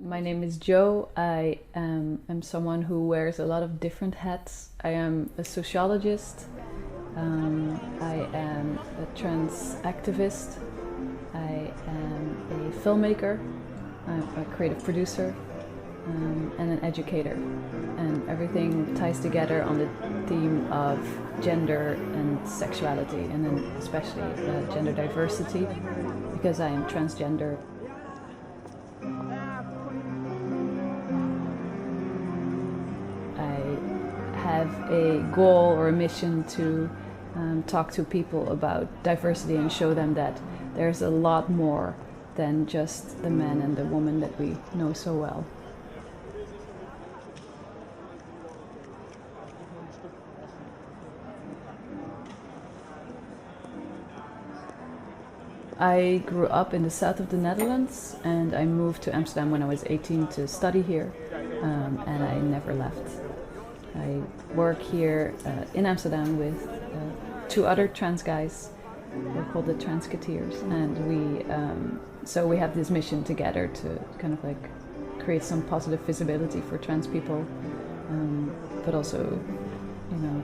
My name is Jo. I am someone who wears a lot of different hats. I am a sociologist. I am a trans activist. I am a filmmaker. I'm a creative producer and an educator. And everything ties together on the theme of gender and sexuality, and then especially gender diversity, because I am transgender. I have a goal or a mission to talk to people about diversity and show them that there's a lot more than just the man and the woman that we know so well. I grew up in the south of the Netherlands, and I moved to Amsterdam when I was 18 to study here, and I never left. I work here in Amsterdam with two other trans guys. We're called the Transketeers, and we have this mission together to kind of like create some positive visibility for trans people, but also,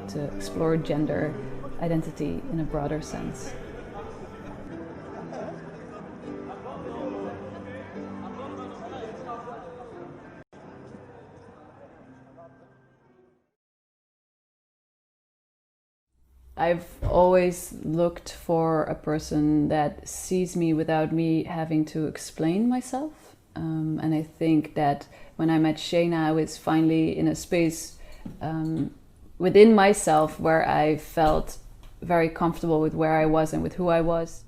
to explore gender identity in a broader sense. I've always looked for a person that sees me without me having to explain myself. And I think that when I met Shayna, I was finally in a space within myself where I felt very comfortable with where I was and with who I was.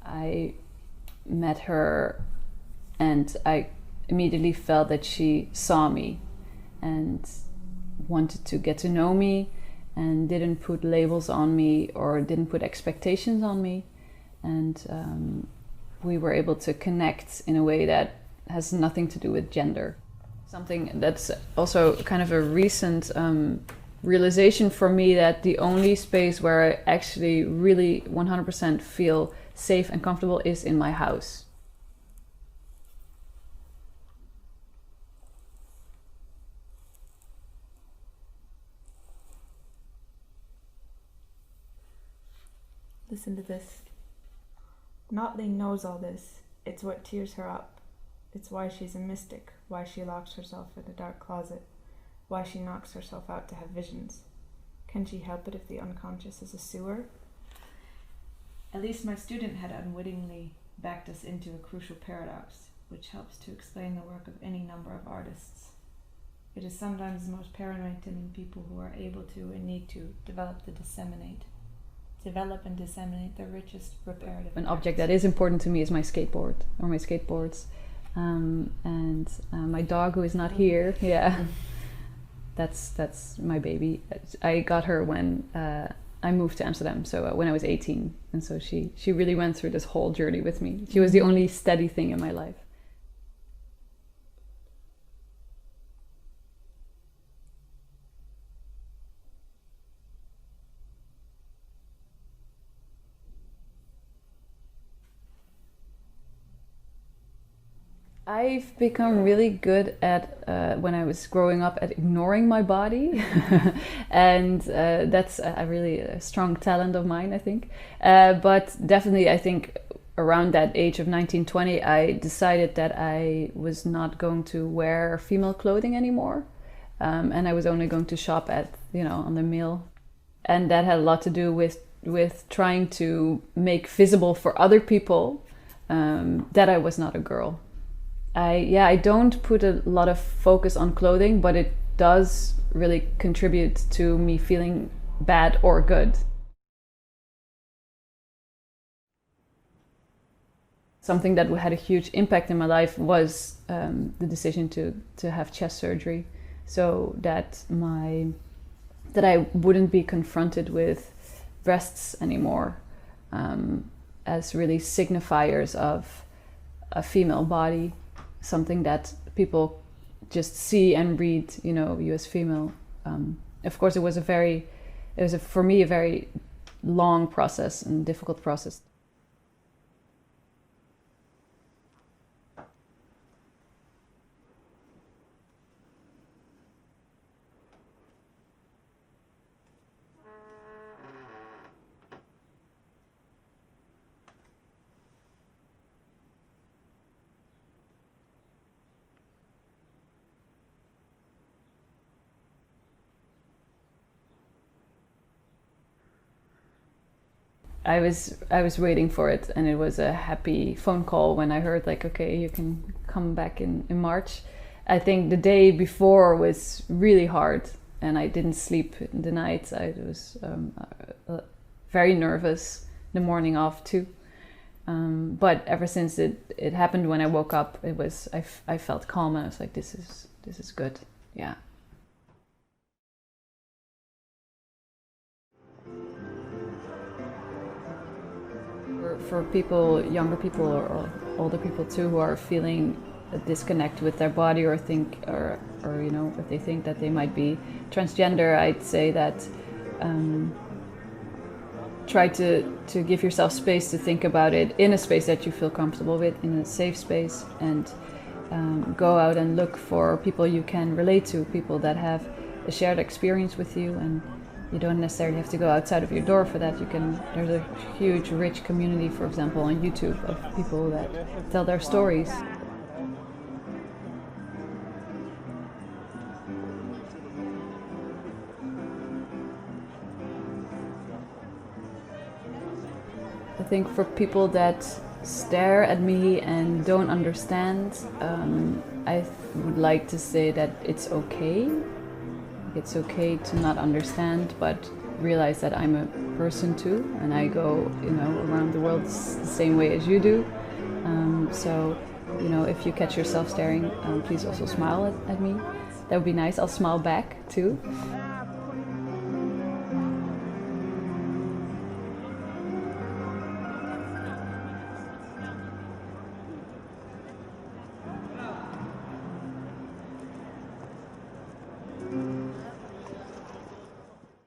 I met her and I immediately felt that she saw me and wanted to get to know me and didn't put labels on me or didn't put expectations on me. And we were able to connect in a way that has nothing to do with gender. Something that's also kind of a recent realization for me, that the only space where I actually really 100% feel safe and comfortable is in my house. Listen to this. Notling knows all this. It's what tears her up. It's why she's a mystic, why she locks herself in a dark closet, why she knocks herself out to have visions. Can she help it if the unconscious is a sewer? At least my student had unwittingly backed us into a crucial paradox, which helps to explain the work of any number of artists. It is sometimes the most paranoid timid people who are able to and need to develop and disseminate the richest reparative. An object that is important to me is my skateboard, or my skateboards, and my dog, who is not here. Yeah, that's my baby. I got her when I moved to Amsterdam, so when I was 18, and so she really went through this whole journey with me. She was the only steady thing in my life. I've become really good at, when I was growing up, at ignoring my body. And that's a really strong talent of mine, I think. But definitely, I think around that age of 19, 20, I decided that I was not going to wear female clothing anymore. And I was only going to shop at, on the male. And that had a lot to do with trying to make visible for other people that I was not a girl. I don't put a lot of focus on clothing, but it does really contribute to me feeling bad or good. Something that had a huge impact in my life was the decision to have chest surgery, so that I wouldn't be confronted with breasts anymore as really signifiers of a female body. Something that people just see and read, you as female. Of course, it was for me a very long process and difficult process. I was waiting for it, and it was a happy phone call when I heard like, okay, you can come back in March. I think the day before was really hard, and I didn't sleep in the night. I was very nervous the morning of too. But ever since it happened, when I woke up, it was I felt calm, and I was like, this is good. Yeah. For people, younger people or older people too, who are feeling a disconnect with their body, or think, or you know, if they think that they might be transgender, I'd say that try to give yourself space to think about it in a space that you feel comfortable with, in a safe space, and go out and look for people you can relate to, people that have a shared experience with you, and you don't necessarily have to go outside of your door for that. There's a huge, rich community, for example, on YouTube of people that tell their stories. I think for people that stare at me and don't understand, I would like to say that it's okay. It's okay to not understand, but realize that I'm a person too, and I go, you know, around the world the same way as you do. So, you know, if you catch yourself staring, please also smile at me. That would be nice. I'll smile back too.